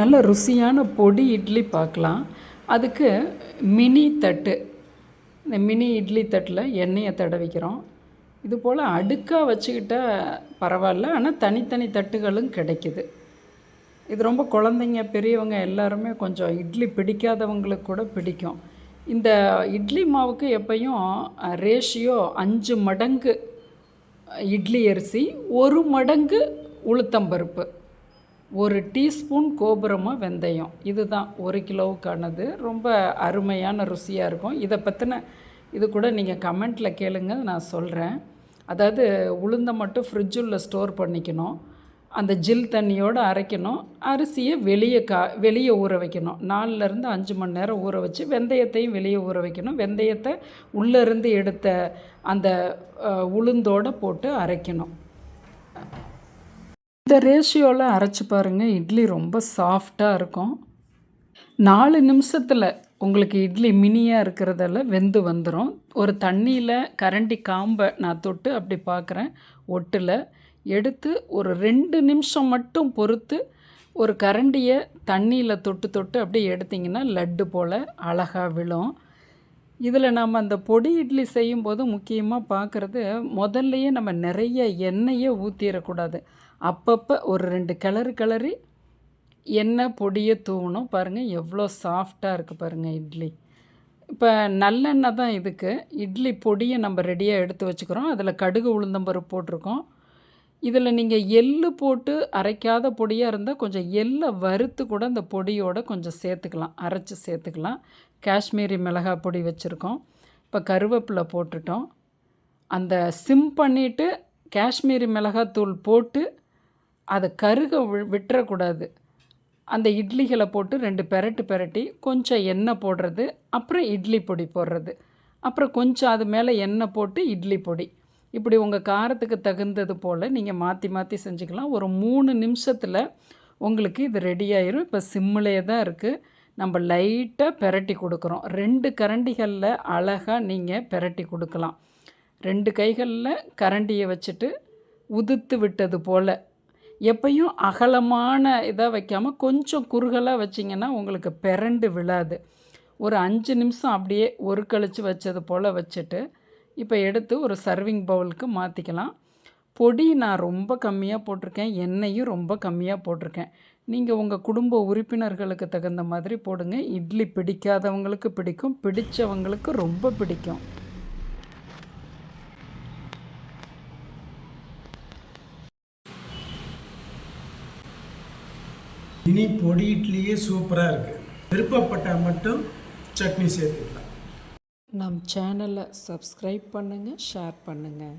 நல்ல ருசியான பொடி இட்லி பார்க்கலாம். அதுக்கு மினி தட்டு, இந்த மினி இட்லி தட்டில் எண்ணெயை தடவிக்கிறோம். இது போல் அடுக்காக வச்சுக்கிட்டால் பரவாயில்ல, ஆனால் தனித்தனி தட்டுகளும் கிடைக்குது. இது ரொம்ப குழந்தைங்க பெரியவங்க எல்லாருமே கொஞ்சம் இட்லி பிடிக்காதவங்களுக்கு கூட பிடிக்கும். இந்த இட்லி மாவுக்கு எப்பையும் ரேஷியோ 5 மடங்கு இட்லி அரிசி, 1 மடங்கு உளுத்தம்பருப்பு, 1 டீஸ்பூன் கோபுரமாக வெந்தயம், இதுதான் 1 கிலோவுக்கானது. ரொம்ப அருமையான ருசியாக இருக்கும். இதை பற்றின இது கூட நீங்கள் கமெண்ட்டில் கேளுங்க, நான் சொல்கிறேன். அதாவது உளுந்தை மட்டும் ஃப்ரிட்ஜுள்ள ஸ்டோர் பண்ணிக்கணும். அந்த ஜில் தண்ணியோடு அரைக்கணும். அரிசியை வெளியே ஊற வைக்கணும். 4லேருந்து 5 மணி நேரம் ஊற வச்சு வெந்தயத்தையும் வெளியே ஊற வைக்கணும். வெந்தயத்தை உள்ளேருந்து எடுத்த அந்த உளுந்தோடு போட்டு அரைக்கணும். இந்த ரேஷியோவில் அரைச்சி பாருங்கள், இட்லி ரொம்ப சாஃப்டாக இருக்கும். 4 நிமிஷத்தில் உங்களுக்கு இட்லி மினியாக இருக்கிறதெல்லாம் வெந்து வந்துடும். ஒரு தண்ணியில் கரண்டி காம்பை நான் தொட்டு அப்படி பார்க்குறேன், ஒட்டில் எடுத்து ஒரு 2 நிமிஷம் மட்டும் பொறுத்து ஒரு கரண்டியை தண்ணியில் தொட்டு தொட்டு அப்படியே எடுத்திங்கன்னா லட்டு போல் அழகாக விழும். இதில் நம்ம அந்த பொடி இட்லி செய்யும்போது முக்கியமாக பார்க்குறது, முதல்லையே நம்ம நிறைய எண்ணெயை ஊற்றிடக்கூடாது. அப்பப்போ ஒரு 2 கிளறி எண்ணெய் பொடியை தூவணும். பாருங்கள் எவ்வளோ சாஃப்டாக இருக்குது பாருங்கள் இட்லி. இப்போ நல்லெண்ணெய் தான் இதுக்கு. இட்லி பொடியை நம்ம ரெடியாக எடுத்து வச்சுக்கிறோம். அதில் கடுகு உளுந்தம்பருப்பு போட்டிருக்கோம். இதில் நீங்கள் எள்ளு போட்டு அரைக்காத பொடியாக இருந்தால் கொஞ்சம் எள்ளை வறுத்து கூட இந்த பொடியோடு கொஞ்சம் சேர்த்துக்கலாம், அரைச்சி சேர்த்துக்கலாம். காஷ்மீரி மிளகாய் பொடி வச்சுருக்கோம். இப்போ கருவேப்பிலை போட்டுட்டோம். அந்த சிம் பண்ணிவிட்டு காஷ்மீரி மிளகாத்தூள் போட்டு அதை கருக விட்டுறக்கூடாது. அந்த இட்லிகளை போட்டு 2 பெரட்டி கொஞ்சம் எண்ணெய் போடுறது, அப்புறம் இட்லி பொடி போடுறது, அப்புறம் கொஞ்சம் அது மேலே எண்ணெய் போட்டு இட்லி பொடி, இப்படி உங்கள் காரத்துக்கு தகுந்தது போல் நீங்கள் மாற்றி செஞ்சுக்கலாம். ஒரு 3 நிமிஷத்தில் உங்களுக்கு இது ரெடி ஆயிரும். இப்போ சிம்மிலே தான் இருக்குது. நம்ம லைட்டாக பெரட்டி கொடுக்குறோம். 2 கரண்டிகளில் அழகாக நீங்கள் பெரட்டி கொடுக்கலாம். 2 கைகளில் கரண்டியை வச்சுட்டு உதுத்து விட்டது போல், எப்பையும் அகலமான இதாக வைக்காமல் கொஞ்சம் குறுகலாக வச்சிங்கன்னா உங்களுக்கு பெரண்டு விழாது. ஒரு 5 நிமிஷம் அப்படியே ஒரு கழிச்சு வச்சது போல் வச்சுட்டு இப்போ எடுத்து ஒரு சர்விங் பவுலுக்கு மாற்றிக்கலாம். பொடி நான் ரொம்ப கம்மியாக போட்டிருக்கேன், எண்ணெயும் ரொம்ப கம்மியாக போட்டிருக்கேன். நீங்கள் உங்கள் குடும்ப உறுப்பினர்களுக்கு தகுந்த மாதிரி போடுங்க. இட்லி பிடிக்காதவங்களுக்கு பிடிக்கும், பிடித்தவங்களுக்கு ரொம்ப பிடிக்கும். இனி பொடி இட்லியே சூப்பராக இருக்குது. விருப்பப்பட்டால் மட்டும் சட்னி சேர்த்துக்கலாம். நம் சேனலை சப்ஸ்கிரைப் பண்ணுங்கள், ஷேர் பண்ணுங்கள்.